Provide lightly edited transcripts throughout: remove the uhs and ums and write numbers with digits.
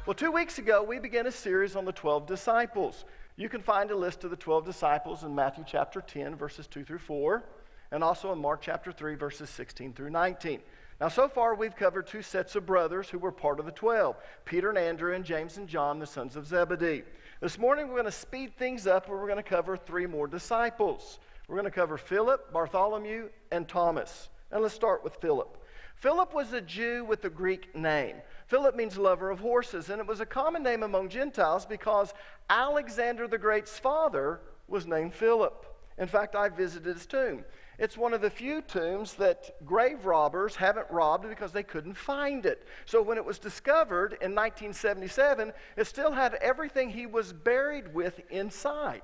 Well, 2 weeks ago, we began a series on the 12 disciples. You can find a list of the 12 disciples in Matthew chapter 10, verses 2 through 4, and also in Mark chapter 3, verses 16 through 19. Now, so far, we've covered two sets of brothers who were part of the 12, Peter and Andrew and James and John, the sons of Zebedee. This morning, we're going to speed things up, and we're going to cover three more disciples. We're going to cover Philip, Bartholomew, and Thomas. And let's start with Philip. Philip was a Jew with a Greek name. Philip means lover of horses, and it was a common name among Gentiles because Alexander the Great's father was named Philip. In fact, I visited his tomb. It's one of the few tombs that grave robbers haven't robbed because they couldn't find it. So when it was discovered in 1977, it still had everything he was buried with inside.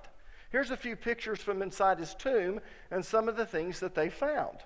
Here's a few pictures from inside his tomb and some of the things that they found.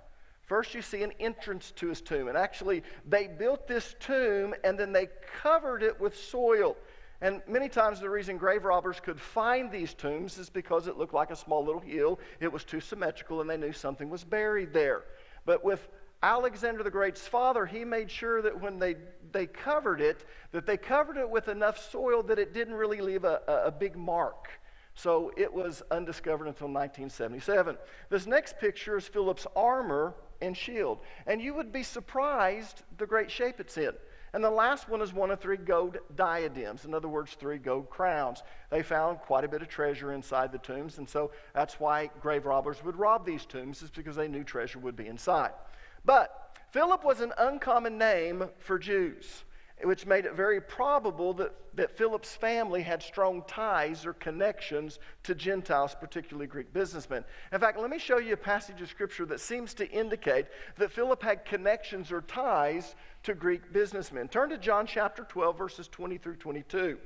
First, you see an entrance to his tomb. And actually, they built this tomb and then they covered it with soil. And many times the reason grave robbers could find these tombs is because it looked like a small little hill. It was too symmetrical and they knew something was buried there. But with Alexander the Great's father, he made sure that when they covered it, that they covered it with enough soil that it didn't really leave a big mark. So it was undiscovered until 1977. This next picture is Philip's armor and shield. And you would be surprised the great shape it's in. And the last one is one of three gold diadems. In other words, three gold crowns. They found quite a bit of treasure inside the tombs, and so that's why grave robbers would rob these tombs, is because they knew treasure would be inside. But Philip was an uncommon name for Jews, which made it very probable that Philip's family had strong ties or connections to Gentiles, particularly Greek businessmen. In fact, let me show you a passage of Scripture that seems to indicate that Philip had connections or ties to Greek businessmen. Turn to John chapter 12, verses 20 through 22.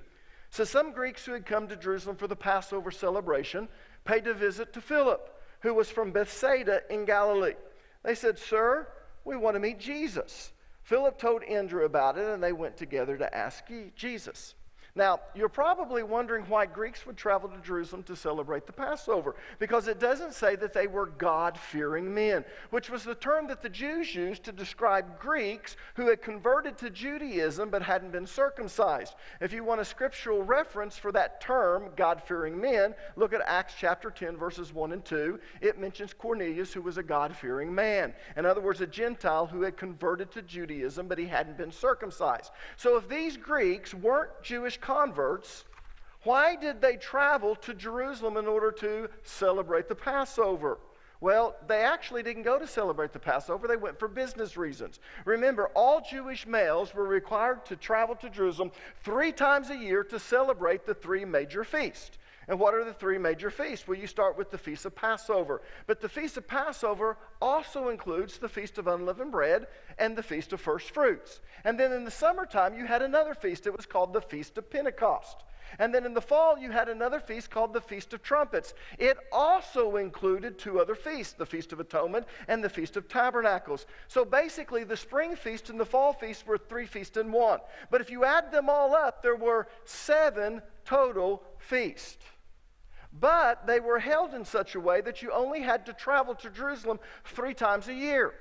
So some Greeks who had come to Jerusalem for the Passover celebration paid a visit to Philip, who was from Bethsaida in Galilee. They said, "Sir, we want to meet Jesus." Philip told Andrew about it, and they went together to ask Jesus. Now, you're probably wondering why Greeks would travel to Jerusalem to celebrate the Passover, because it doesn't say that they were God-fearing men, which was the term that the Jews used to describe Greeks who had converted to Judaism but hadn't been circumcised. If you want a scriptural reference for that term, God-fearing men, look at Acts chapter 10, verses 1 and 2. It mentions Cornelius, who was a God-fearing man. In other words, a Gentile who had converted to Judaism, but he hadn't been circumcised. So if these Greeks weren't Jewish converts, why did they travel to Jerusalem in order to celebrate the Passover? Well, they actually didn't go to celebrate the Passover. They went for business reasons. Remember, all Jewish males were required to travel to Jerusalem 3 times a year to celebrate the 3 major feasts. And what are the 3 major feasts? Well, you start with the Feast of Passover. But the Feast of Passover also includes the Feast of Unleavened Bread and the Feast of First Fruits. And then in the summertime, you had another feast. It was called the Feast of Pentecost. And then in the fall, you had another feast called the Feast of Trumpets. It also included 2 other feasts, the Feast of Atonement and the Feast of Tabernacles. So basically, the spring feast and the fall feast were 3 feasts in one. But if you add them all up, there were 7 total feasts. But they were held in such a way that you only had to travel to Jerusalem 3 times a year.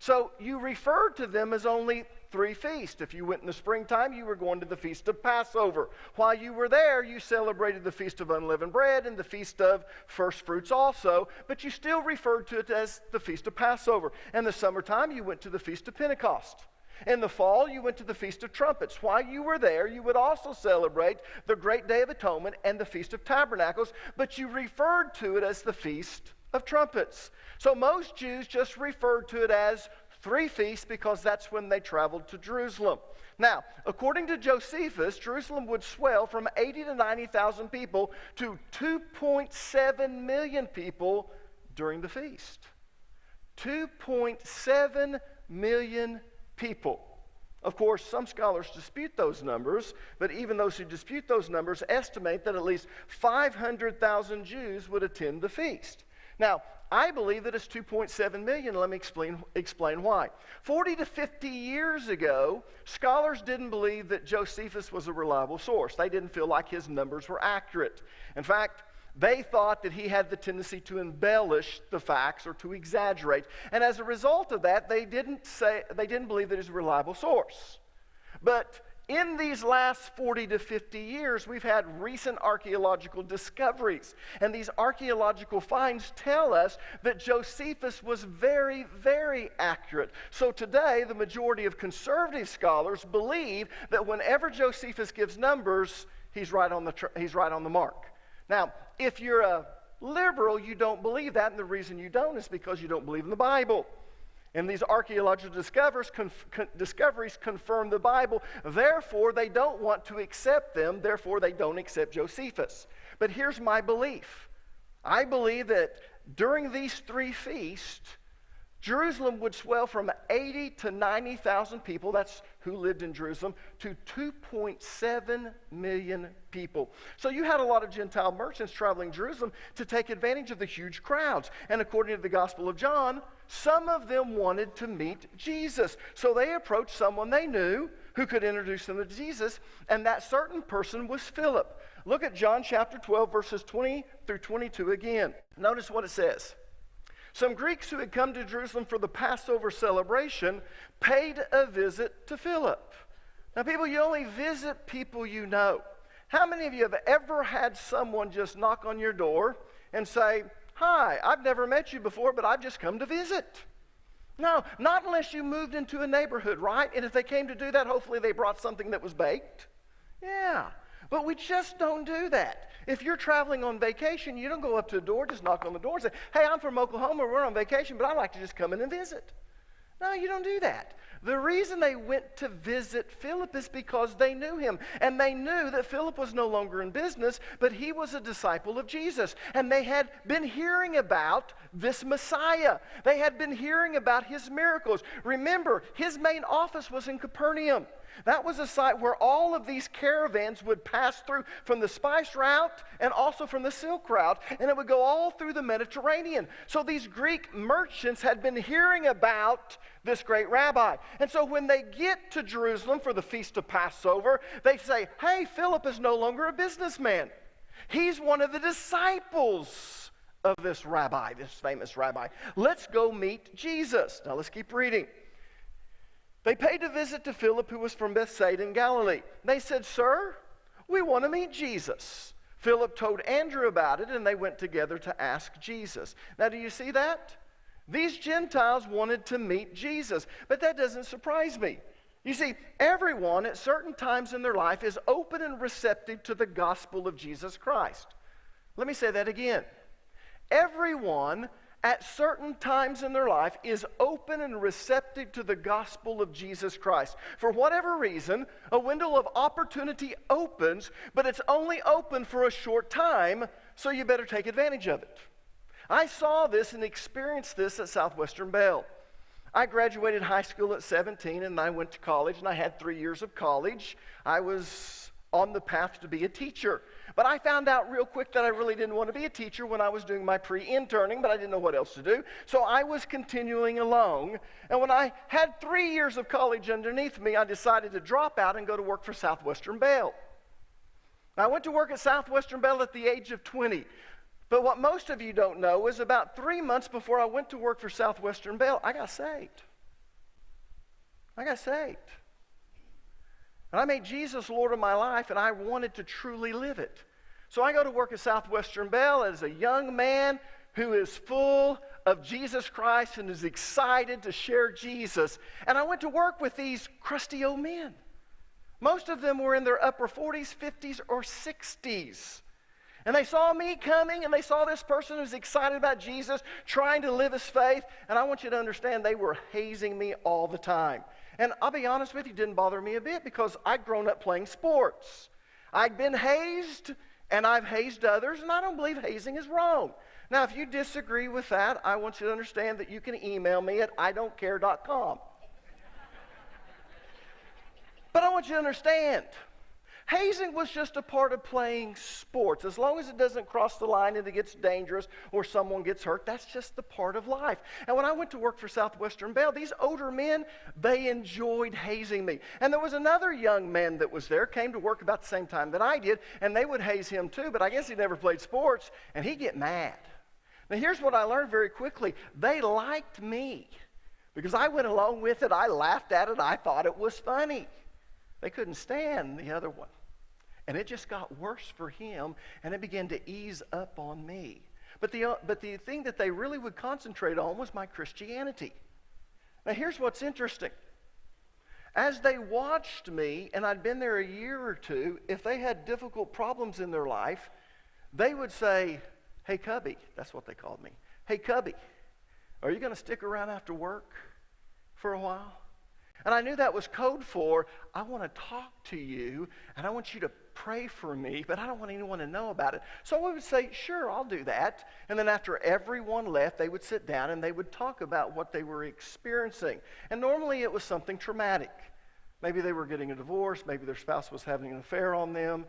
So you referred to them as only 3 feasts. If you went in the springtime, you were going to the Feast of Passover. While you were there, you celebrated the Feast of Unleavened Bread and the Feast of First Fruits also, but you still referred to it as the Feast of Passover. In the summertime, you went to the Feast of Pentecost. In the fall, you went to the Feast of Trumpets. While you were there, you would also celebrate the Great Day of Atonement and the Feast of Tabernacles, but you referred to it as the Feast of Trumpets. So most Jews just referred to it as 3 feasts because that's when they traveled to Jerusalem. Now, according to Josephus, Jerusalem would swell from 80 to 90,000 people to 2.7 million people during the feast. 2.7 million people. Of course, some scholars dispute those numbers, but even those who dispute those numbers estimate that at least 500,000 Jews would attend the feast. Now, I believe that it's 2.7 million. Let me explain why. 40 to 50 years ago, scholars didn't believe that Josephus was a reliable source. They didn't feel like his numbers were accurate. In fact, they thought that he had the tendency to embellish the facts or to exaggerate. And as a result of that, they didn't believe that he was a reliable source. But In these last 40 to 50 years, we've had recent archaeological discoveries. And these archaeological finds tell us that Josephus was very, very accurate. So today, the majority of conservative scholars believe that whenever Josephus gives numbers, he's right on the mark. Now, if you're a liberal, you don't believe that, and the reason you don't is because you don't believe in the Bible. And these archaeological discoveries confirm the Bible. Therefore, they don't want to accept them. Therefore, they don't accept Josephus. But here's my belief. I believe that during these three feasts, Jerusalem would swell from 80 to 90,000 people, that's who lived in Jerusalem, to 2.7 million people. So you had a lot of Gentile merchants traveling Jerusalem to take advantage of the huge crowds. And according to the Gospel of John, some of them wanted to meet Jesus. So they approached someone they knew who could introduce them to Jesus, and that certain person was Philip. Look at John chapter 12, verses 20 through 22 again. Notice what it says. Some Greeks who had come to Jerusalem for the Passover celebration paid a visit to Philip. Now, people, you only visit people you know. How many of you have ever had someone just knock on your door and say, "Hi, I've never met you before, but I've just come to visit"? No, not unless you moved into a neighborhood, right? And if they came to do that, hopefully they brought something that was baked. Yeah, but we just don't do that. If you're traveling on vacation, you don't go up to the door, just knock on the door and say, "Hey, I'm from Oklahoma, we're on vacation, but I'd like to just come in and visit." No, you don't do that. The reason they went to visit Philip is because they knew him. And they knew that Philip was no longer in business, but he was a disciple of Jesus. And they had been hearing about this Messiah. They had been hearing about his miracles. Remember, his main office was in Capernaum. That was a site where all of these caravans would pass through from the spice route and also from the silk route, and it would go all through the Mediterranean. So these Greek merchants had been hearing about this great rabbi. And so when they get to Jerusalem for the Feast of Passover, they say, "Hey, Philip is no longer a businessman. He's one of the disciples of this rabbi, this famous rabbi. Let's go meet Jesus." Now let's keep reading. They paid a visit to Philip, who was from Bethsaida in Galilee. They said, "Sir, we want to meet Jesus." Philip told Andrew about it, and they went together to ask Jesus. Now, do you see that? These Gentiles wanted to meet Jesus, but that doesn't surprise me. You see, everyone at certain times in their life is open and receptive to the gospel of Jesus Christ. Let me say that again. Everyone at certain times in their life is open and receptive to the gospel of Jesus Christ. For whatever reason, a window of opportunity opens, but it's only open for a short time, so you better take advantage of it. I saw this and experienced this at Southwestern Bell. I graduated high school at 17, and I went to college, and I had 3 years of college. I was on the path to be a teacher. But I found out real quick that I really didn't want to be a teacher when I was doing my pre-interning, but I didn't know what else to do. So I was continuing along. And when I had 3 years of college underneath me, I decided to drop out and go to work for Southwestern Bell. I went to work at Southwestern Bell at the age of 20. But what most of you don't know is about 3 months before I went to work for Southwestern Bell, I got saved. I got saved. And I made Jesus Lord of my life, and I wanted to truly live it. So I go to work at Southwestern Bell as a young man who is full of Jesus Christ and is excited to share Jesus. And I went to work with these crusty old men. Most of them were in their upper 40s, 50s, or 60s. And they saw me coming, and they saw this person who's excited about Jesus, trying to live his faith. And I want you to understand, they were hazing me all the time. And I'll be honest with you, it didn't bother me a bit because I'd grown up playing sports. I'd been hazed, and I've hazed others, and I don't believe hazing is wrong. Now, if you disagree with that, I want you to understand that you can email me at idon'tcare.com. But I want you to understand, hazing was just a part of playing sports. As long as it doesn't cross the line and it gets dangerous or someone gets hurt, that's just the part of life. And when I went to work for Southwestern Bell, these older men, they enjoyed hazing me. And there was another young man that was there, came to work about the same time that I did, and they would haze him too, but I guess he never played sports, and he'd get mad. Now here's what I learned very quickly. They liked me because I went along with it, I laughed at it, I thought it was funny. They couldn't stand the other one. And it just got worse for him, and it began to ease up on me. But the thing that they really would concentrate on was my Christianity. Now here's what's interesting. As they watched me, and I'd been there a year or two, if they had difficult problems in their life, they would say, "Hey, Cubby," that's what they called me. "Hey, Cubby, are you going to stick around after work for a while?" And I knew that was code for, I want to talk to you, and I want you to pray for me, but I don't want anyone to know about it. So I would say, "Sure, I'll do that." And then after everyone left, they would sit down and they would talk about what they were experiencing. And normally it was something traumatic. Maybe they were getting a divorce, maybe their spouse was having an affair on them,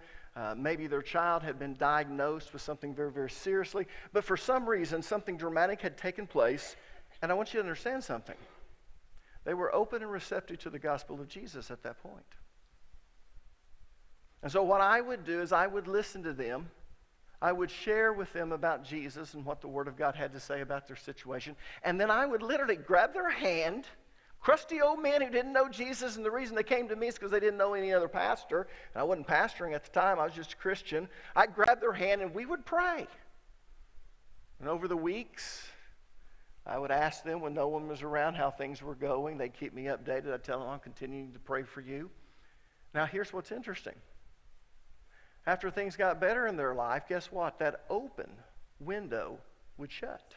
maybe their child had been diagnosed with something very, very seriously. But for some reason, something dramatic had taken place, and I want you to understand something. They were open and receptive to the gospel of Jesus at that point. And so what I would do is I would listen to them. I would share with them about Jesus and what the Word of God had to say about their situation. And then I would literally grab their hand, crusty old men who didn't know Jesus, and the reason they came to me is because they didn't know any other pastor. And I wasn't pastoring at the time. I was just a Christian. I'd grab their hand and we would pray. And over the weeks, I would ask them when no one was around how things were going. They'd keep me updated. I'd tell them, "I'm continuing to pray for you." Now, here's what's interesting. After things got better in their life, guess what? That open window would shut.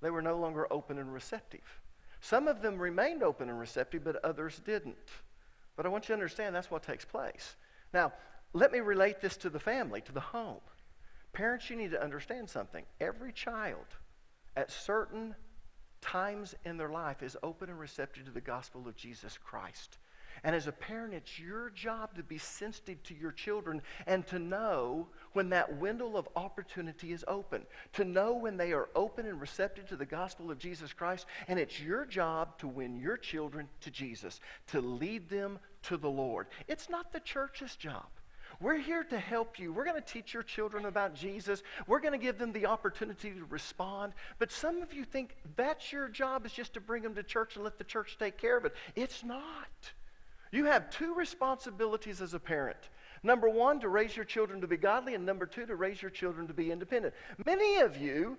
They were no longer open and receptive. Some of them remained open and receptive, but others didn't. But I want you to understand that's what takes place. Now, let me relate this to the family, to the home. Parents, you need to understand something. Every child at certain times in their life is open and receptive to the gospel of Jesus Christ. And as a parent, it's your job to be sensitive to your children and to know when that window of opportunity is open, to know when they are open and receptive to the gospel of Jesus Christ. And it's your job to win your children to Jesus, to lead them to the Lord. It's not the church's job. We're here to help you. We're going to teach your children about Jesus. We're going to give them the opportunity to respond. But some of you think that's your job, is just to bring them to church and let the church take care of it. It's not. You have two responsibilities as a parent. Number one, to raise your children to be godly, and number two, to raise your children to be independent. Many of you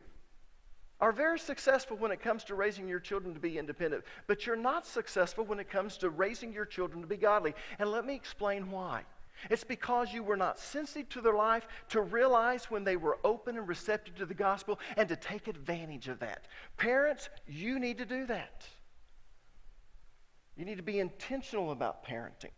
are very successful when it comes to raising your children to be independent, but you're not successful when it comes to raising your children to be godly. And let me explain why. It's because you were not sensitive to their life to realize when they were open and receptive to the gospel and to take advantage of that. Parents, you need to do that. You need to be intentional about parenting.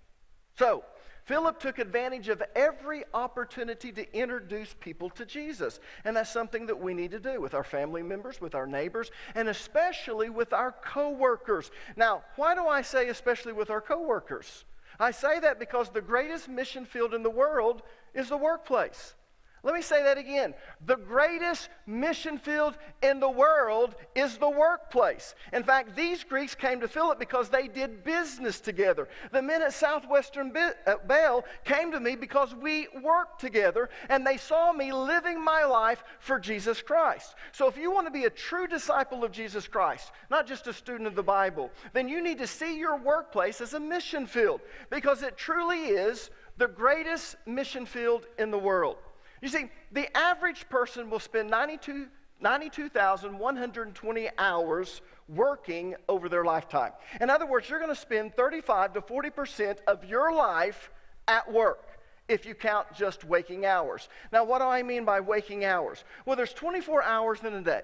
So, Philip took advantage of every opportunity to introduce people to Jesus. And that's something that we need to do with our family members, with our neighbors, and especially with our co-workers. Now, why do I say especially with our co-workers? I say that because the greatest mission field in the world is the workplace. Let me say that again. The greatest mission field in the world is the workplace. In fact, these Greeks came to Philip because they did business together. The men at Southwestern Bell came to me because we worked together, and they saw me living my life for Jesus Christ. So if you want to be a true disciple of Jesus Christ, not just a student of the Bible, then you need to see your workplace as a mission field, because it truly is the greatest mission field in the world. You see, the average person will spend 92,120 hours working over their lifetime. In other words, you're going to spend 35 to 40% of your life at work if you count just waking hours. Now, what do I mean by waking hours? Well, there's 24 hours in a day.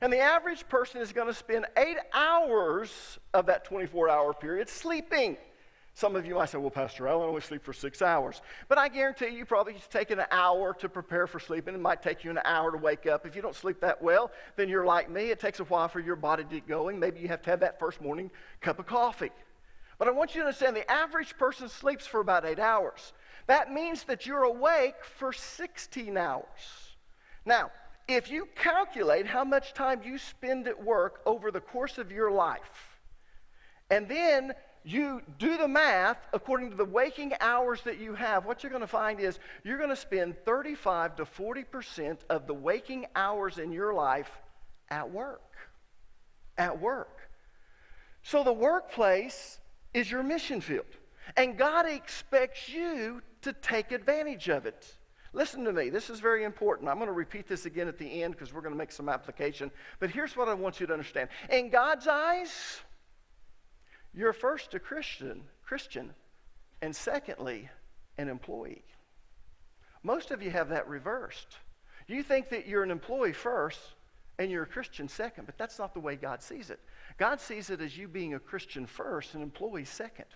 And the average person is going to spend 8 hours of that 24-hour period sleeping. Some of you might say, "Well, Pastor Allen, I only sleep for 6 hours." But I guarantee you probably take an hour to prepare for sleeping. It might take you an hour to wake up. If you don't sleep that well, then you're like me. It takes a while for your body to get going. Maybe you have to have that first morning cup of coffee. But I want you to understand the average person sleeps for about 8 hours. That means that you're awake for 16 hours. Now, if you calculate how much time you spend at work over the course of your life, and then you do the math according to the waking hours that you have, what you're going to find is you're going to spend 35 to 40% of the waking hours in your life at work. At work. So the workplace is your mission field. And God expects you to take advantage of it. Listen to me. This is very important. I'm going to repeat this again at the end because we're going to make some application. But here's what I want you to understand. In God's eyes, you're first a Christian, and secondly, an employee. Most of you have that reversed. You think that you're an employee first and you're a Christian second, but that's not the way God sees it. God sees it as you being a Christian first and an employee second.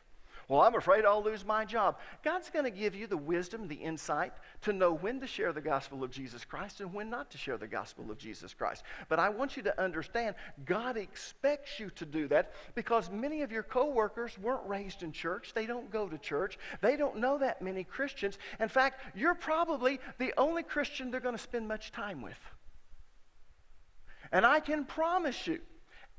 Well, I'm afraid I'll lose my job. God's going to give you the wisdom, the insight to know when to share the gospel of Jesus Christ and when not to share the gospel of Jesus Christ. But I want you to understand, God expects you to do that because many of your coworkers weren't raised in church. They don't go to church. They don't know that many Christians. In fact, you're probably the only Christian they're going to spend much time with. And I can promise you,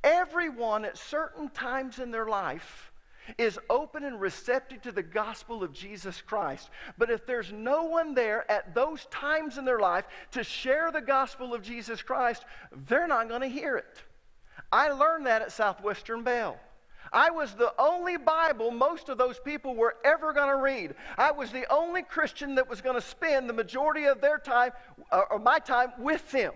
everyone at certain times in their life is open and receptive to the gospel of Jesus Christ. But if there's no one there at those times in their life to share the gospel of Jesus Christ, they're not going to hear it. I learned that at Southwestern Bell. I was the only Bible most of those people were ever going to read. I was the only Christian that was going to spend the majority of their time, or my time, with them.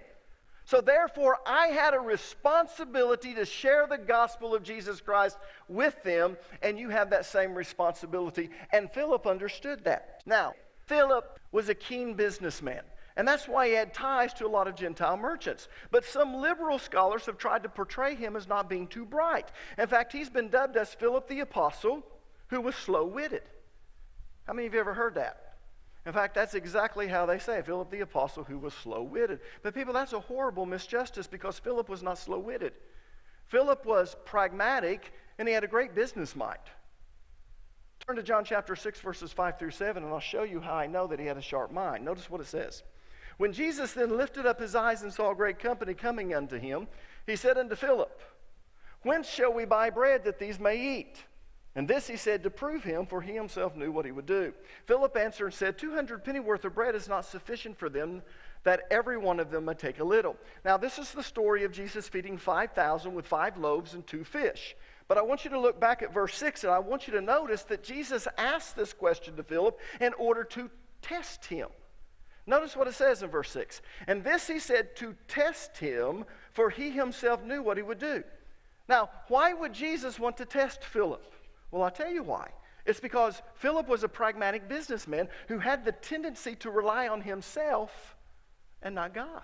So therefore, I had a responsibility to share the gospel of Jesus Christ with them, and you have that same responsibility. And Philip understood that. Now, Philip was a keen businessman, and that's why he had ties to a lot of Gentile merchants. But some liberal scholars have tried to portray him as not being too bright. In fact, he's been dubbed as Philip the Apostle, who was slow-witted. How many of you ever heard that? In fact, that's exactly how they say, Philip the Apostle who was slow-witted. But people, that's a horrible misjustice because Philip was not slow-witted. Philip was pragmatic and he had a great business mind. Turn to John chapter 6, verses 5 through 7, and I'll show you how I know that he had a sharp mind. Notice what it says. When Jesus then lifted up his eyes and saw a great company coming unto him, he said unto Philip, Whence shall we buy bread that these may eat? And this he said to prove him, for he himself knew what he would do. Philip answered and said, 200 pennyworth of bread is not sufficient for them, that every one of them may take a little. Now this is the story of Jesus feeding 5,000 with 5 loaves and 2 fish. But I want you to look back at verse 6, and I want you to notice that Jesus asked this question to Philip in order to test him. Notice what it says in verse 6. And this he said to test him, for he himself knew what he would do. Now, why would Jesus want to test Philip? Well, I'll tell you why. It's because Philip was a pragmatic businessman who had the tendency to rely on himself and not God.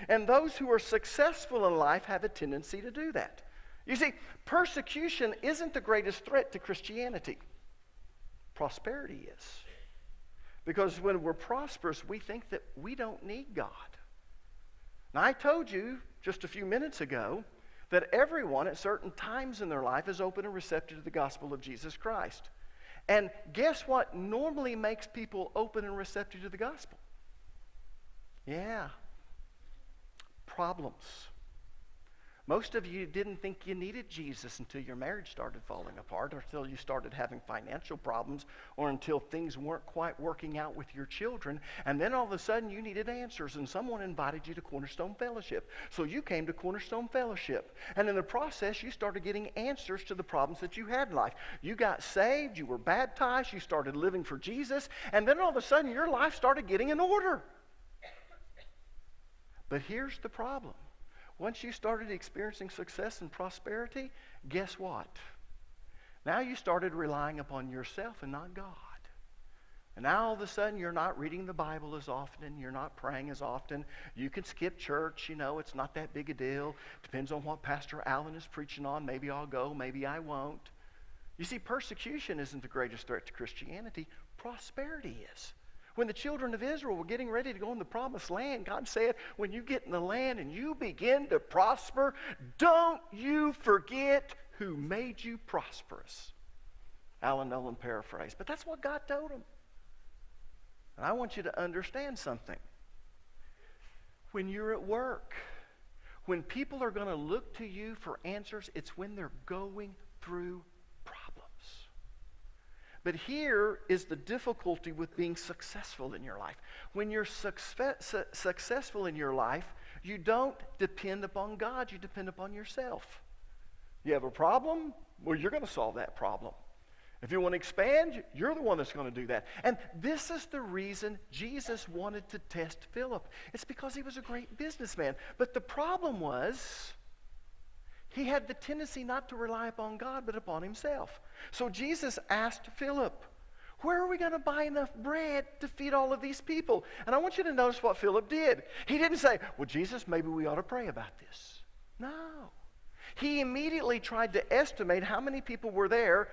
And those who are successful in life have a tendency to do that. You see, persecution isn't the greatest threat to Christianity. Prosperity is. Because when we're prosperous, we think that we don't need God. Now, I told you just a few minutes ago that everyone at certain times in their life is open and receptive to the gospel of Jesus Christ. And guess what normally makes people open and receptive to the gospel? Yeah. Problems. Most of you didn't think you needed Jesus until your marriage started falling apart, or until you started having financial problems, or until things weren't quite working out with your children. And then all of a sudden you needed answers, and someone invited you to Cornerstone Fellowship. So you came to Cornerstone Fellowship. And in the process, you started getting answers to the problems that you had in life. You got saved, you were baptized, you started living for Jesus, and then all of a sudden your life started getting in order. But here's the problem. Once you started experiencing success and prosperity, guess what? Now you started relying upon yourself and not God. And now all of a sudden you're not reading the Bible as often, you're not praying as often. You can skip church, it's not that big a deal. Depends on what Pastor Allen is preaching on. Maybe I'll go, maybe I won't. You see, persecution isn't the greatest threat to Christianity. Prosperity is. When the children of Israel were getting ready to go in the promised land, God said, when you get in the land and you begin to prosper, don't you forget who made you prosperous. Nolan paraphrased, but that's what God told him. And I want you to understand something. When you're at work, when people are going to look to you for answers, it's when they're going through problems. But here is the difficulty with being successful in your life. When you're successful in your life, you don't depend upon God, you depend upon yourself. You have a problem? Well, you're going to solve that problem. If you want to expand, you're the one that's going to do that. And this is the reason Jesus wanted to test Philip. It's because he was a great businessman. But the problem was, he had the tendency not to rely upon God, but upon himself. So Jesus asked Philip, where are we going to buy enough bread to feed all of these people? And I want you to notice what Philip did. He didn't say, well, Jesus, maybe we ought to pray about this. No. He immediately tried to estimate how many people were there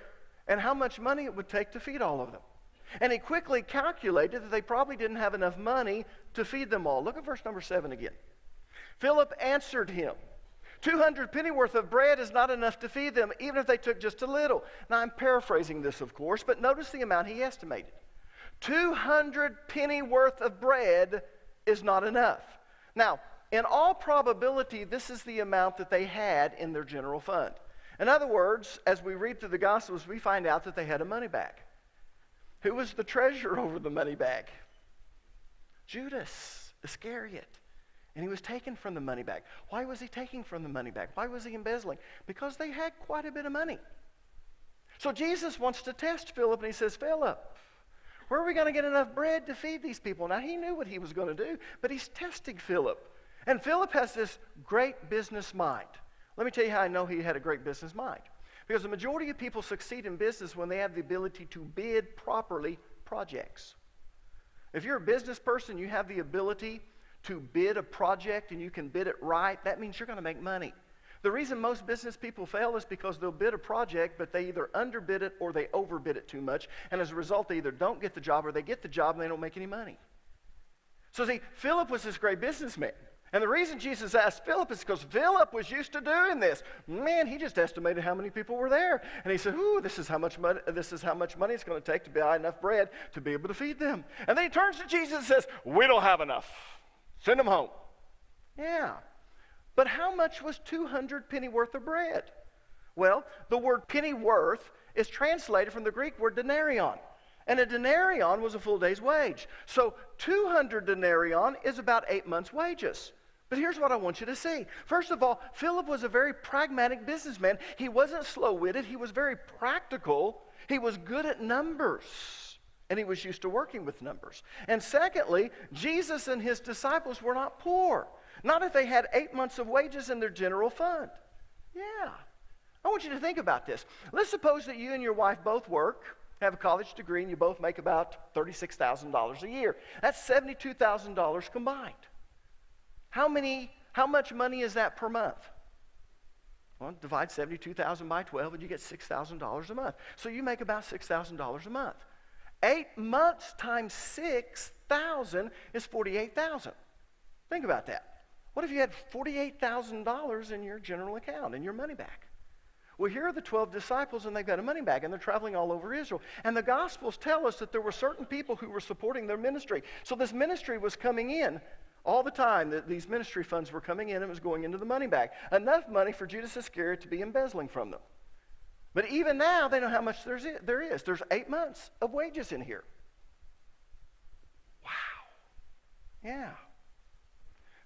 and how much money it would take to feed all of them. And he quickly calculated that they probably didn't have enough money to feed them all. Look at verse number 7 again. Philip answered him, 200 pennyworth of bread is not enough to feed them, even if they took just a little. Now, I'm paraphrasing this, of course, but notice the amount he estimated. 200 pennyworth of bread is not enough. Now, in all probability, this is the amount that they had in their general fund. In other words, as we read through the Gospels, we find out that they had a money bag. Who was the treasurer over the money bag? Judas Iscariot. And he was taken from the money bag. Why was he taking from the money bag? Why was he embezzling? Because they had quite a bit of money. So Jesus wants to test Philip, and he says, Philip, where are we going to get enough bread to feed these people? Now, he knew what he was going to do, but he's testing Philip. And Philip has this great business mind. Let me tell you how I know he had a great business mind. Because the majority of people succeed in business when they have the ability to bid properly projects. If you're a business person, you have the ability to bid a project and you can bid it right, that means you're going to make money. The reason most business people fail is because they'll bid a project, but they either underbid it or they overbid it too much. And as a result, they either don't get the job or they get the job and they don't make any money. So see, Philip was this great businessman. And the reason Jesus asked Philip is because Philip was used to doing this. Man, he just estimated how many people were there. And he said, ooh, this is how much money it's going to take to buy enough bread to be able to feed them. And then he turns to Jesus and says, we don't have enough. Send them home. Yeah. But how much was 200 pennyworth of bread? Well, the word pennyworth is translated from the Greek word denarion. And a denarion was a full day's wage. So 200 denarion is about 8 months' wages. But here's what I want you to see. First of all, Philip was a very pragmatic businessman. He wasn't slow-witted. He was very practical. He was good at numbers. And he was used to working with numbers. And secondly, Jesus and his disciples were not poor. Not if they had 8 months of wages in their general fund. Yeah. I want you to think about this. Let's suppose that you and your wife both work, have a college degree, and you both make about $36,000 a year. That's $72,000 combined. How much money is that per month? Well, divide 72,000 by 12 and you get $6,000 a month. So you make about $6,000 a month. 8 months times 6,000 is 48,000. Think about that. What if you had $48,000 in your general account, in your money bag? Well, here are the 12 disciples, and they've got a money bag, and they're traveling all over Israel. And the Gospels tell us that there were certain people who were supporting their ministry. So this ministry was coming in all the time. These ministry funds were coming in, and it was going into the money bag. Enough money for Judas Iscariot to be embezzling from them. But even now, they know how much there is. There's 8 months of wages in here. Wow. Yeah.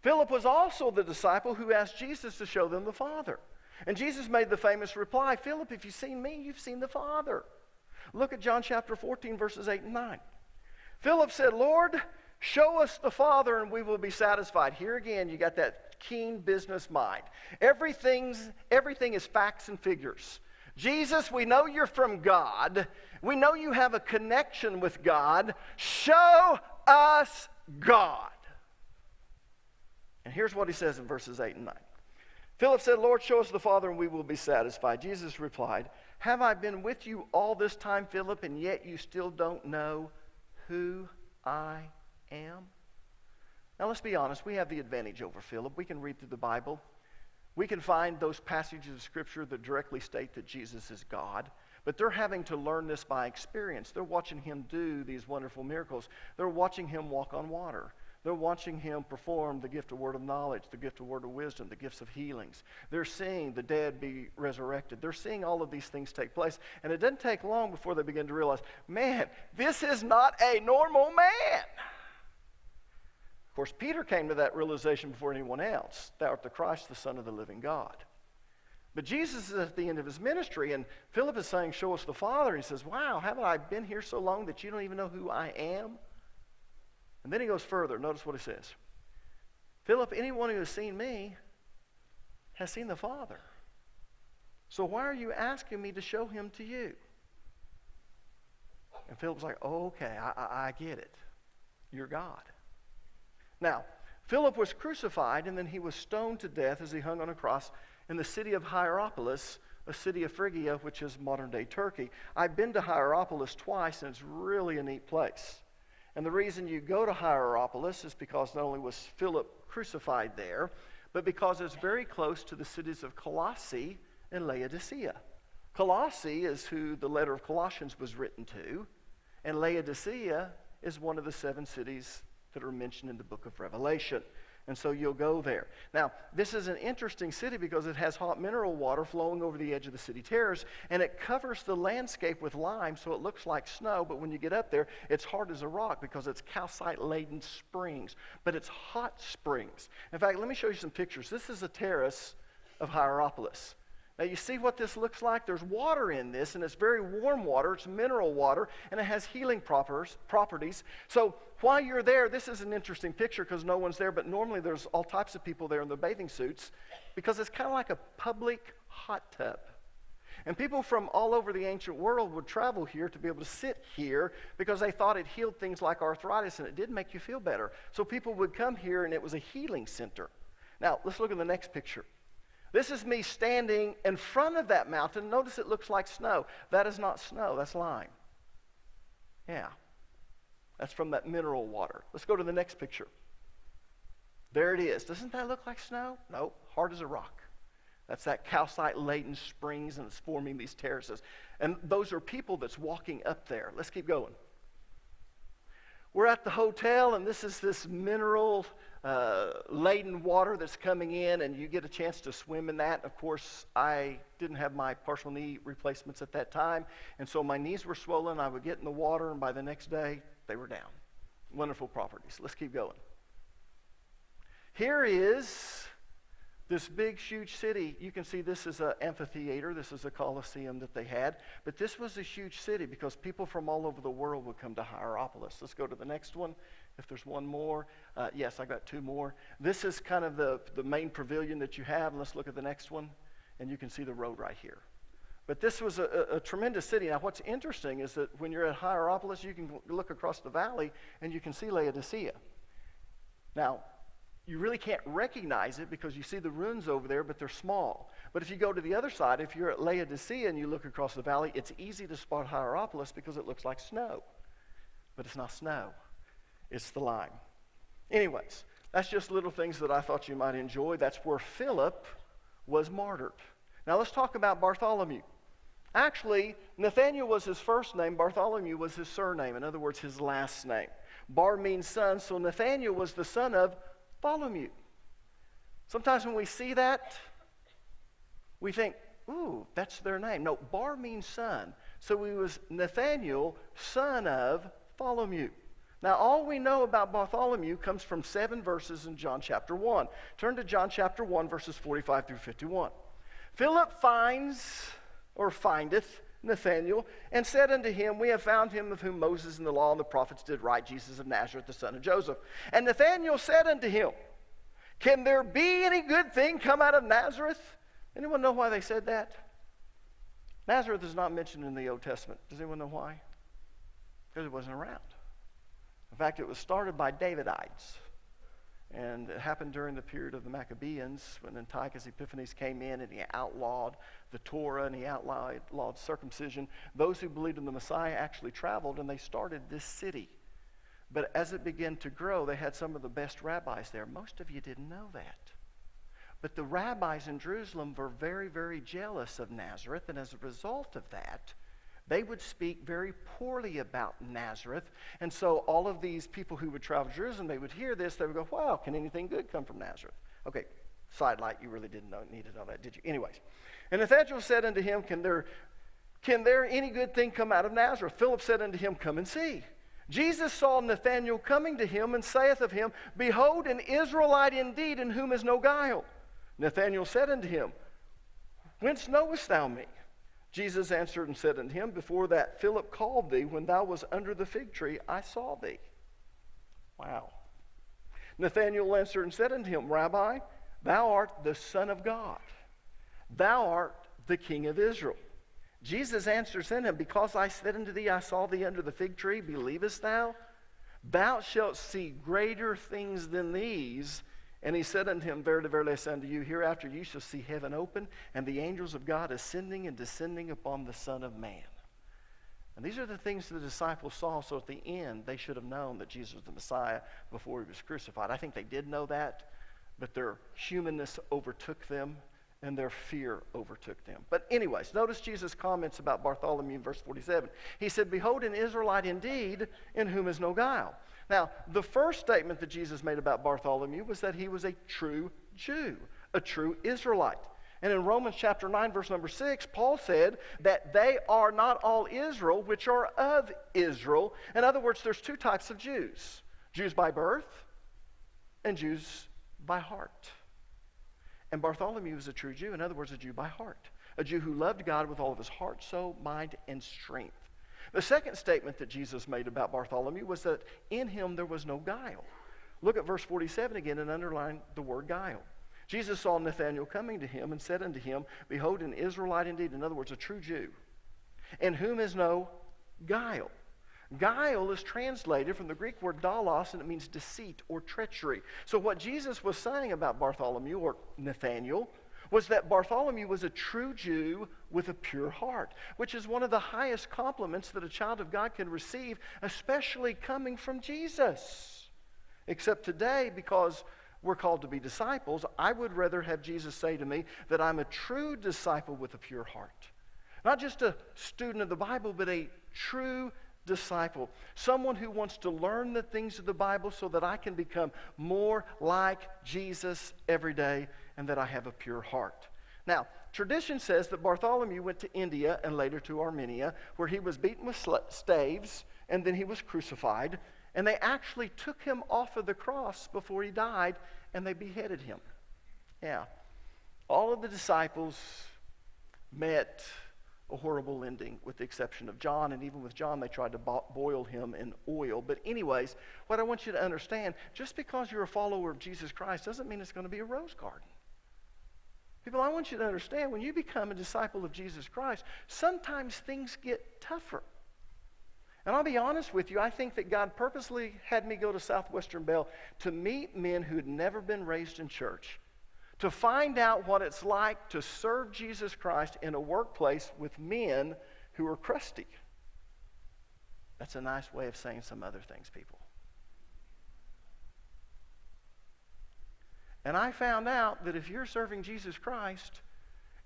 Philip was also the disciple who asked Jesus to show them the Father. And Jesus made the famous reply, Philip, if you've seen me, you've seen the Father. Look at John chapter 14, verses 8 and 9. Philip said, Lord, show us the Father and we will be satisfied. Here again, you got that keen business mind. Everything is facts and figures. Jesus, we know you're from God. We know you have a connection with God. Show us God. And here's what he says in verses 8 and 9. Philip said, Lord, show us the Father and we will be satisfied. Jesus replied, have I been with you all this time, Philip, and yet you still don't know who I am? Now let's be honest, we have the advantage over Philip. We can read through the Bible. We can find those passages of Scripture that directly state that Jesus is God. But they're having to learn this by experience. They're watching him do these wonderful miracles. They're watching him walk on water. They're watching him perform the gift of word of knowledge, the gift of word of wisdom, the gifts of healings. They're seeing the dead be resurrected. They're seeing all of these things take place. And it doesn't take long before they begin to realize, man, this is not a normal man. Of course, Peter came to that realization before anyone else. Thou art the Christ, the Son of the living God. But Jesus is at the end of his ministry, and Philip is saying, show us the Father. And he says, wow, haven't I been here so long that you don't even know who I am? And then he goes further. Notice what he says. Philip, anyone who has seen me has seen the Father. So why are you asking me to show him to you? And Philip's like, oh, okay, I get it. You're God. Now, Philip was crucified, and then he was stoned to death as he hung on a cross in the city of Hierapolis, a city of Phrygia, which is modern-day Turkey. I've been to Hierapolis twice, and it's really a neat place. And the reason you go to Hierapolis is because not only was Philip crucified there, but because it's very close to the cities of Colossae and Laodicea. Colossae is who the letter of Colossians was written to, and Laodicea is one of the 7 cities that are mentioned in the book of Revelation. And so you'll go there. Now, this is an interesting city because it has hot mineral water flowing over the edge of the city terrace, and it covers the landscape with lime so it looks like snow, but when you get up there, it's hard as a rock because it's calcite-laden springs, but it's hot springs. In fact, let me show you some pictures. This is the Terrace of Hierapolis. Now, you see what this looks like? There's water in this, and it's very warm water. It's mineral water, and it has healing properties. So while you're there, this is an interesting picture because no one's there, but normally there's all types of people there in their bathing suits because it's kind of like a public hot tub. And people from all over the ancient world would travel here to be able to sit here because they thought it healed things like arthritis, and it did make you feel better. So people would come here, and it was a healing center. Now, let's look at the next picture. This is me standing in front of that mountain. Notice it looks like snow. That is not snow. That's lime. Yeah. That's from that mineral water. Let's go to the next picture. There it is. Doesn't that look like snow? No. Hard as a rock. That's that calcite-laden springs, and it's forming these terraces. And those are people that's walking up there. Let's keep going. We're at the hotel, and this is this mineral laden water that's coming in, and you get a chance to swim in that. Of course, I didn't have my partial knee replacements at that time, and so my knees were swollen. I would get in the water, and by the next day, they were down. Wonderful properties. Let's keep going. Here is this big, huge city. You can see this is an amphitheater. This is a coliseum that they had. But this was a huge city because people from all over the world would come to Hierapolis. Let's go to the next one. If there's one more. Yes, I got 2 more. This is kind of the main pavilion that you have. Let's look at the next one. And you can see the road right here. But this was a tremendous city. Now, what's interesting is that when you're at Hierapolis, you can look across the valley and you can see Laodicea. Now, you really can't recognize it because you see the ruins over there, but they're small. But if you go to the other side, if you're at Laodicea and you look across the valley, it's easy to spot Hierapolis because it looks like snow. But it's not snow. It's the lime. Anyways, that's just little things that I thought you might enjoy. That's where Philip was martyred. Now let's talk about Bartholomew. Actually, Nathaniel was his first name. Bartholomew was his surname. In other words, his last name. Bar means son, so Nathaniel was the son of Bartholomew. Sometimes when we see that, we think, ooh, that's their name. No, Bar means son. So he was Nathaniel, son of Bartholomew. Now, all we know about Bartholomew comes from 7 verses in John chapter 1. Turn to John chapter 1, verses 45 through 51. Philip findeth Nathanael, and said unto him, We have found him of whom Moses and the law and the prophets did write, Jesus of Nazareth, the son of Joseph. And Nathanael said unto him, Can there be any good thing come out of Nazareth? Anyone know why they said that? Nazareth is not mentioned in the Old Testament. Does anyone know why? Because it wasn't around. In fact, it was started by Davidites. And it happened during the period of the Maccabees when Antiochus Epiphanes came in and he outlawed the Torah and he outlawed circumcision. Those who believed in the Messiah actually traveled and they started this city. But as it began to grow, they had some of the best rabbis there. Most of you didn't know that. But the rabbis in Jerusalem were very, very jealous of Nazareth, and as a result of that, they would speak very poorly about Nazareth. And so all of these people who would travel to Jerusalem, they would hear this, they would go, wow, can anything good come from Nazareth? Okay, sidelight, you really didn't need to know that, did you? Anyways, and Nathanael said unto him, Can there any good thing come out of Nazareth? Philip said unto him, Come and see. Jesus saw Nathanael coming to him, and saith of him, Behold, an Israelite indeed, in whom is no guile. Nathanael said unto him, Whence knowest thou me? Jesus answered and said unto him, Before that Philip called thee, when thou was under the fig tree, I saw thee. Wow. Nathanael answered and said unto him, Rabbi, thou art the Son of God. Thou art the King of Israel. Jesus answered unto him, Because I said unto thee, I saw thee under the fig tree, believest thou? Thou shalt see greater things than these. And he said unto him, Verily, verily, I say unto you, hereafter you shall see heaven open, and the angels of God ascending and descending upon the Son of Man. And these are the things the disciples saw, so at the end, they should have known that Jesus was the Messiah before he was crucified. I think they did know that, but their humanness overtook them, and their fear overtook them. But anyways, notice Jesus' comments about Bartholomew in verse 47. He said, Behold, an Israelite indeed, in whom is no guile. Now, the first statement that Jesus made about Bartholomew was that he was a true Jew, a true Israelite. And in Romans chapter 9, verse number 6, Paul said that they are not all Israel, which are of Israel. In other words, there's two types of Jews. Jews by birth and Jews by heart. And Bartholomew was a true Jew. In other words, a Jew by heart. A Jew who loved God with all of his heart, soul, mind, and strength. The second statement that Jesus made about Bartholomew was that in him there was no guile. Look at verse 47 again and underline the word guile. Jesus saw Nathanael coming to him and said unto him, Behold, an Israelite indeed, in other words, a true Jew, in whom is no guile. Guile is translated from the Greek word dalos, and it means deceit or treachery. So what Jesus was saying about Bartholomew, or Nathanael, was that Bartholomew was a true Jew with a pure heart, which is one of the highest compliments that a child of God can receive, especially coming from Jesus. Except today, because we're called to be disciples, I would rather have Jesus say to me that I'm a true disciple with a pure heart. Not just a student of the Bible, but a true disciple. Someone who wants to learn the things of the Bible so that I can become more like Jesus every day and that I have a pure heart. Now, tradition says that Bartholomew went to India and later to Armenia, where he was beaten with staves and then he was crucified. And they actually took him off of the cross before he died, and they beheaded him. Yeah. All of the disciples met a horrible ending, with the exception of John. And even with John, they tried to boil him in oil. But anyways, what I want you to understand, just because you're a follower of Jesus Christ doesn't mean it's going to be a rose garden. People, I want you to understand, when you become a disciple of Jesus Christ, sometimes things get tougher. And I'll be honest with you, I think that God purposely had me go to Southwestern Bell to meet men who had never been raised in church, to find out what it's like to serve Jesus Christ in a workplace with men who are crusty. That's a nice way of saying some other things, people. And I found out that if you're serving Jesus Christ,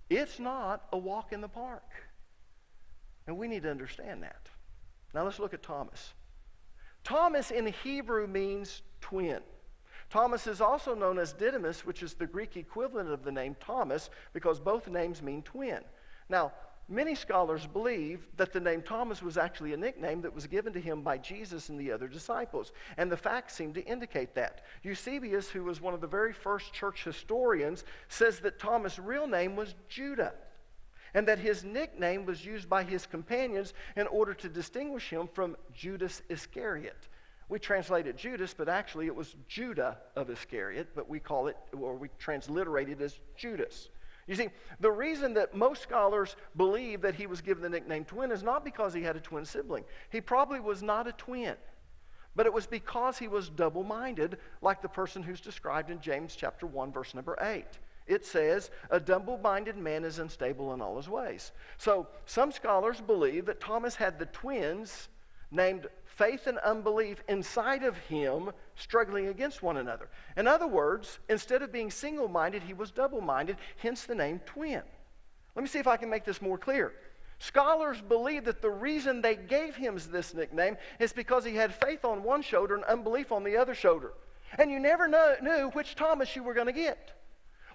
it's not a walk in the park. And we need to understand that. Now let's look at Thomas. Thomas in Hebrew means twin. Thomas is also known as Didymus, which is the Greek equivalent of the name Thomas, because both names mean twin. Now, many scholars believe that the name Thomas was actually a nickname that was given to him by Jesus and the other disciples, and the facts seem to indicate that. Eusebius, who was one of the very first church historians, says that Thomas' real name was Judah, and that his nickname was used by his companions in order to distinguish him from Judas Iscariot. We translate it Judas, but actually it was Judah of Iscariot, but we call it, or we transliterate it as Judas. You see, the reason that most scholars believe that he was given the nickname twin is not because he had a twin sibling. He probably was not a twin, but it was because he was double-minded, like the person who's described in James chapter 1, verse number 8. It says, a double-minded man is unstable in all his ways. So some scholars believe that Thomas had the twins named faith and unbelief inside of him, struggling against one another. In other words, instead of being single-minded, he was double-minded, hence the name twin. Let me see if I can make this more clear. Scholars believe that the reason they gave him this nickname is because he had faith on one shoulder and unbelief on the other shoulder. And you never knew which Thomas you were going to get.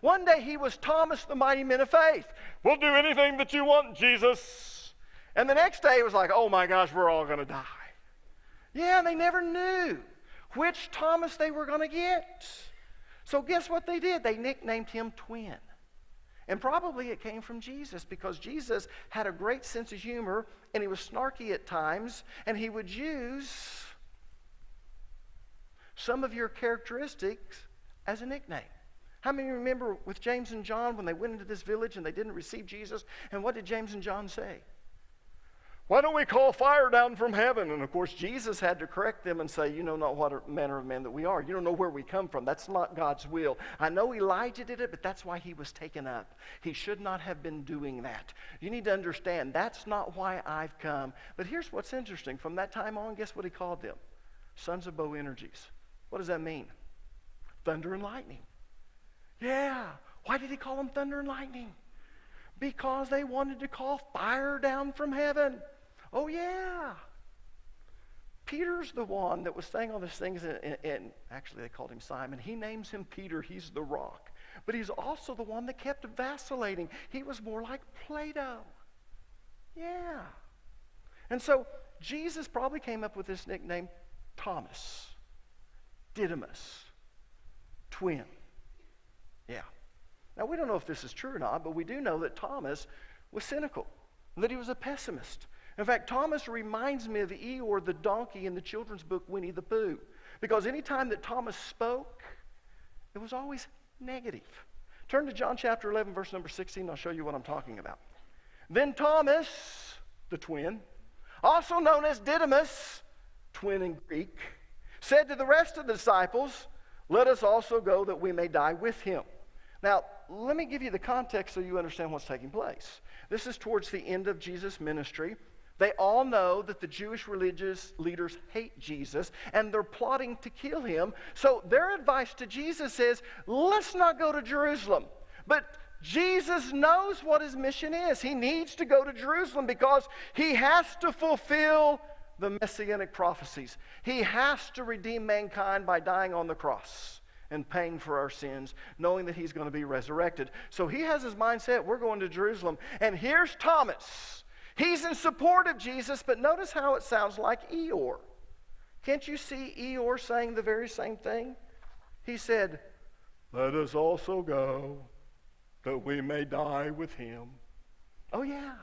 One day he was Thomas, the mighty man of faith. We'll do anything that you want, Jesus. And the next day it was like, oh my gosh, we're all going to die. Yeah, they never knew which Thomas they were going to get. So guess what they did? They nicknamed him Twin. And probably it came from Jesus, because Jesus had a great sense of humor, and he was snarky at times, and he would use some of your characteristics as a nickname. How many remember with James and John when they went into this village and they didn't receive Jesus? And what did James and John say? Why don't we call fire down from heaven? And of course, Jesus had to correct them and say, you know not what manner of man that we are. You don't know where we come from. That's not God's will. I know Elijah did it, but that's why he was taken up. He should not have been doing that. You need to understand, that's not why I've come. But here's what's interesting. From that time on, guess what he called them? Sons of Boanerges. What does that mean? Thunder and lightning. Yeah. Why did he call them thunder and lightning? Because they wanted to call fire down from heaven. Oh, yeah. Peter's the one that was saying all these things, and actually they called him Simon. He names him Peter. He's the rock. But he's also the one that kept vacillating. He was more like Plato. Yeah. And so Jesus probably came up with this nickname, Thomas, Didymus, twin. Yeah. Now, we don't know if this is true or not, but we do know that Thomas was cynical, that he was a pessimist. In fact, Thomas reminds me of Eeyore the donkey in the children's book Winnie the Pooh, because anytime that Thomas spoke, it was always negative. Turn to John chapter 11, verse number 16. I'll show you what I'm talking about. Then Thomas, the twin, also known as Didymus, twin in Greek, said to the rest of the disciples, let us also go that we may die with him. Now, let me give you the context so you understand what's taking place. This is towards the end of Jesus' ministry. They all know that the Jewish religious leaders hate Jesus, and they're plotting to kill him. So their advice to Jesus is, let's not go to Jerusalem. But Jesus knows what his mission is. He needs to go to Jerusalem because he has to fulfill the messianic prophecies. He has to redeem mankind by dying on the cross and paying for our sins, knowing that he's going to be resurrected. So he has his mindset, we're going to Jerusalem. And here's Thomas. He's in support of Jesus, but notice how it sounds like Eeyore. Can't you see Eeyore saying the very same thing? He said, let us also go that we may die with him. Oh yeah,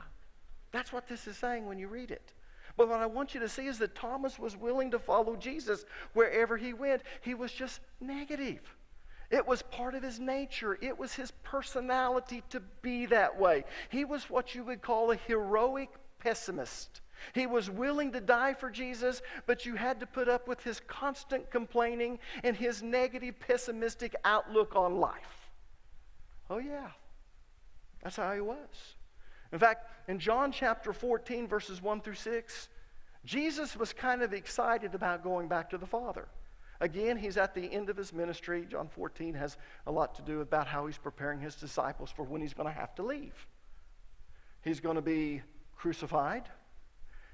that's what this is saying when you read it. But what I want you to see is that Thomas was willing to follow Jesus wherever he went. He was just negative. It was part of his nature. It was his personality to be that way. He was what you would call a heroic pessimist. He was willing to die for Jesus, but you had to put up with his constant complaining and his negative, pessimistic outlook on life. Oh yeah, that's how he was. In fact, in John chapter 14, verses 1 through 6, Jesus was kind of excited about going back to the Father. Again, he's at the end of his ministry. John 14 has a lot to do about how he's preparing his disciples for when he's going to have to leave. He's going to be crucified.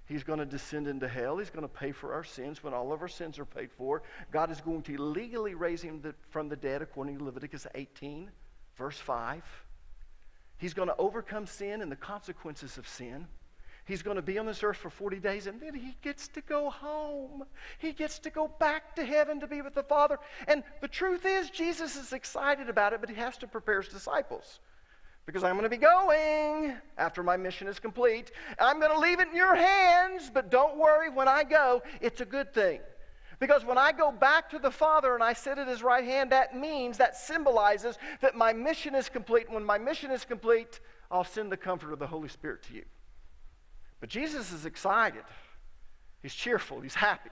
He's going to descend into hell. He's going to pay for our sins. When all of our sins are paid for, God is going to legally raise him from the dead, according to Leviticus 18, verse 5. He's going to overcome sin and the consequences of sin. He's going to be on this earth for 40 days, and then he gets to go home. He gets to go back to heaven to be with the Father. And the truth is, Jesus is excited about it, but he has to prepare his disciples. Because I'm going to be going after my mission is complete. I'm going to leave it in your hands, but don't worry, when I go, it's a good thing. Because when I go back to the Father and I sit at his right hand, that symbolizes that my mission is complete. When my mission is complete, I'll send the Comforter of the Holy Spirit to you. But Jesus is excited. He's cheerful. He's happy.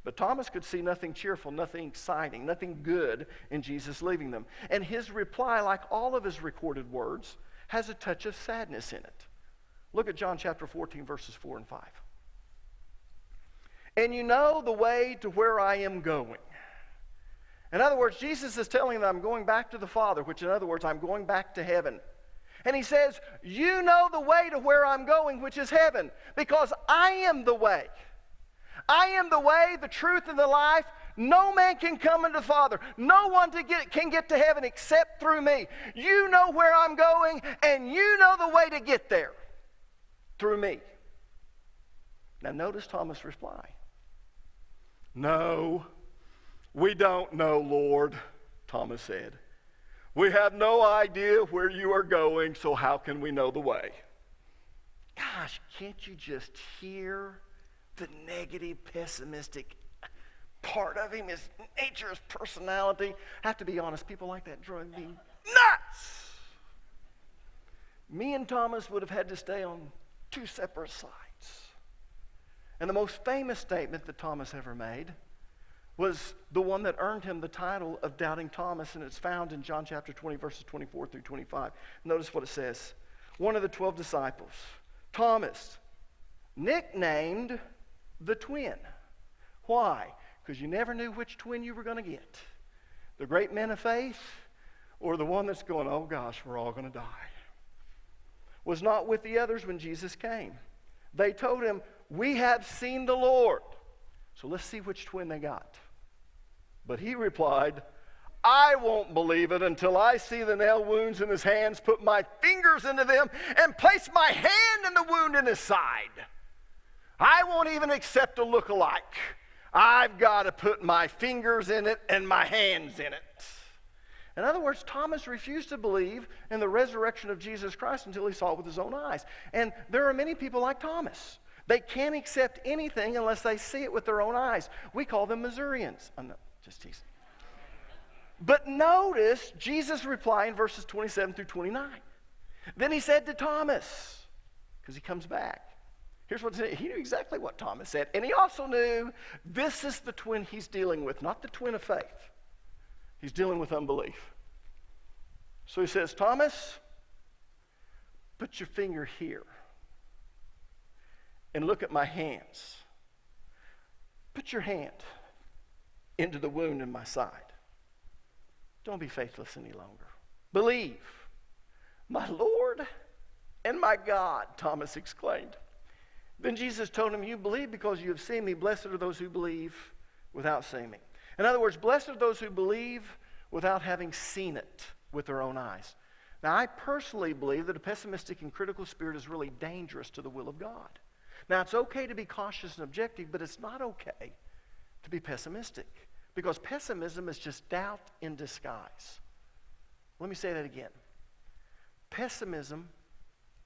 But Thomas could see nothing cheerful, nothing exciting, nothing good in Jesus leaving them. And his reply, like all of his recorded words, has a touch of sadness in it. Look at John chapter 14, verses 4 and 5. And you know the way to where I am going. In other words, Jesus is telling them, I'm going back to the Father, which in other words, I'm going back to heaven. And he says, you know the way to where I'm going, which is heaven, because I am the way. I am the way, the truth, and the life. No man can come into the Father. No one can get to heaven except through me. You know where I'm going, and you know the way to get there through me. Now notice Thomas' reply. No, we don't know, Lord, Thomas said. We have no idea where you are going, so how can we know the way? Gosh, can't you just hear the negative, pessimistic part of him? His nature, his personality. I have to be honest, people like that drive me nuts. Me and Thomas would have had to stay on two separate sides. And the most famous statement that Thomas ever made was the one that earned him the title of Doubting Thomas, and it's found in John chapter 20, verses 24 through 25. Notice what it says. One of the 12 disciples, Thomas, nicknamed the twin. Why? Because you never knew which twin you were going to get. The great man of faith or the one that's going, oh gosh, we're all going to die. Was not with the others when Jesus came. They told him, we have seen the Lord. So let's see which twin they got. But he replied, I won't believe it until I see the nail wounds in his hands, put my fingers into them, and place my hand in the wound in his side. I won't even accept a look-alike. I've got to put my fingers in it and my hands in it. In other words, Thomas refused to believe in the resurrection of Jesus Christ until he saw it with his own eyes. And there are many people like Thomas. They can't accept anything unless they see it with their own eyes. We call them Missourians. I'm not, just teasing. But notice Jesus' reply in verses 27 through 29. Then he said to Thomas, because he comes back. Here's what he said. He knew exactly what Thomas said. And he also knew this is the twin he's dealing with, not the twin of faith. He's dealing with unbelief. So he says, Thomas, put your finger here and look at my hands. Put your hand into the wound in my side. Don't be faithless any longer. Believe. My Lord and my God, Thomas exclaimed. Then Jesus told him, you believe because you have seen me. Blessed are those who believe without seeing me. In other words, blessed are those who believe without having seen it with their own eyes. Now, I personally believe that a pessimistic and critical spirit is really dangerous to the will of God. Now, it's okay to be cautious and objective, but it's not okay to be pessimistic, because pessimism is just doubt in disguise. Let me say that again. Pessimism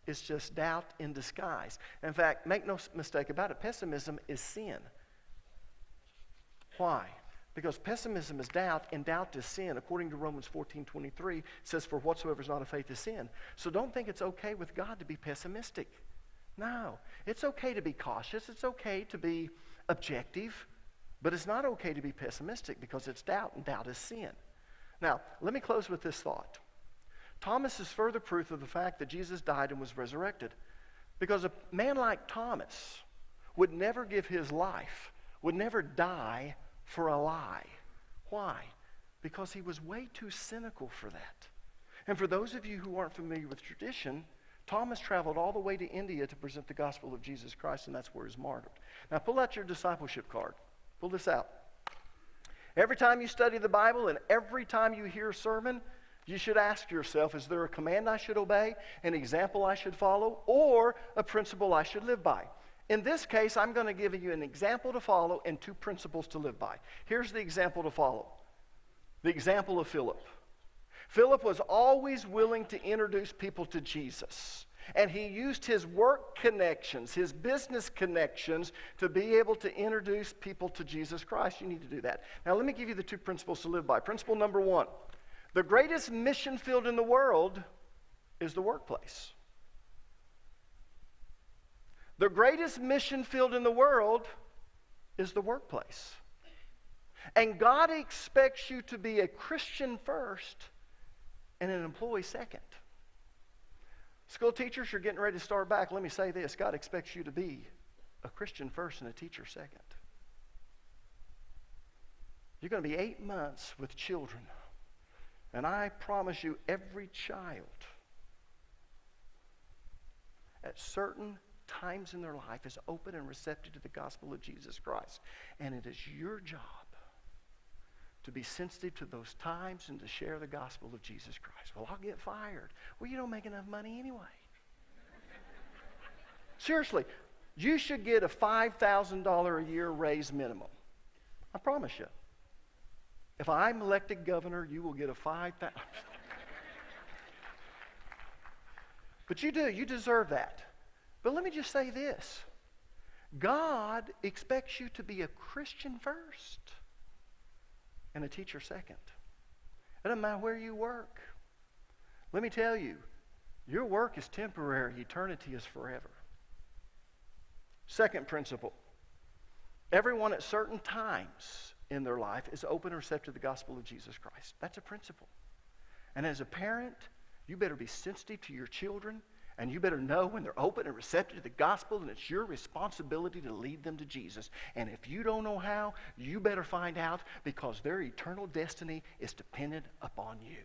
is just doubt in disguise. In fact, make no mistake about it, pessimism is sin. Why? Because pessimism is doubt, and doubt is sin. According to Romans 14:23, it says, for whatsoever is not of faith is sin. So don't think it's okay with God to be pessimistic. No. It's okay to be cautious. It's okay to be objective. But it's not okay to be pessimistic, because it's doubt, and doubt is sin. Now, let me close with this thought. Thomas is further proof of the fact that Jesus died and was resurrected. Because a man like Thomas would never give his life, would never die for a lie. Why? Because he was way too cynical for that. And for those of you who aren't familiar with tradition, Thomas traveled all the way to India to present the gospel of Jesus Christ, and that's where he's martyred. Now pull out your discipleship card. Pull this out. Every time you study the Bible and every time you hear a sermon, you should ask yourself, is there a command I should obey, an example I should follow, or a principle I should live by? In this case, I'm going to give you an example to follow and two principles to live by. Here's the example to follow. The example of Philip. Philip was always willing to introduce people to Jesus. And he used his work connections, his business connections, to be able to introduce people to Jesus Christ. You need to do that. Now, let me give you the two principles to live by. Principle number one. The greatest mission field in the world is the workplace. The greatest mission field in the world is the workplace. And God expects you to be a Christian first and an employee second. School teachers, you're getting ready to start back. Let me say this. God expects you to be a Christian first and a teacher second. You're going to be 8 months with children. And I promise you, every child at certain times in their life is open and receptive to the gospel of Jesus Christ. And it is your job to be sensitive to those times and to share the gospel of Jesus Christ. Well, I'll get fired. Well, you don't make enough money anyway. Seriously, you should get a $5,000 a year raise minimum. I promise you. If I'm elected governor, you will get a $5,000. But you do. You deserve that. But let me just say this. God expects you to be a Christian first and a teacher second. It doesn't matter where you work. Let me tell you, your work is temporary. Eternity is forever. Second principle. Everyone at certain times in their life is open and receptive to the gospel of Jesus Christ. That's a principle. And as a parent, you better be sensitive to your children, and you better know when they're open and receptive to the gospel, and it's your responsibility to lead them to Jesus. And if you don't know how, you better find out, because their eternal destiny is dependent upon you.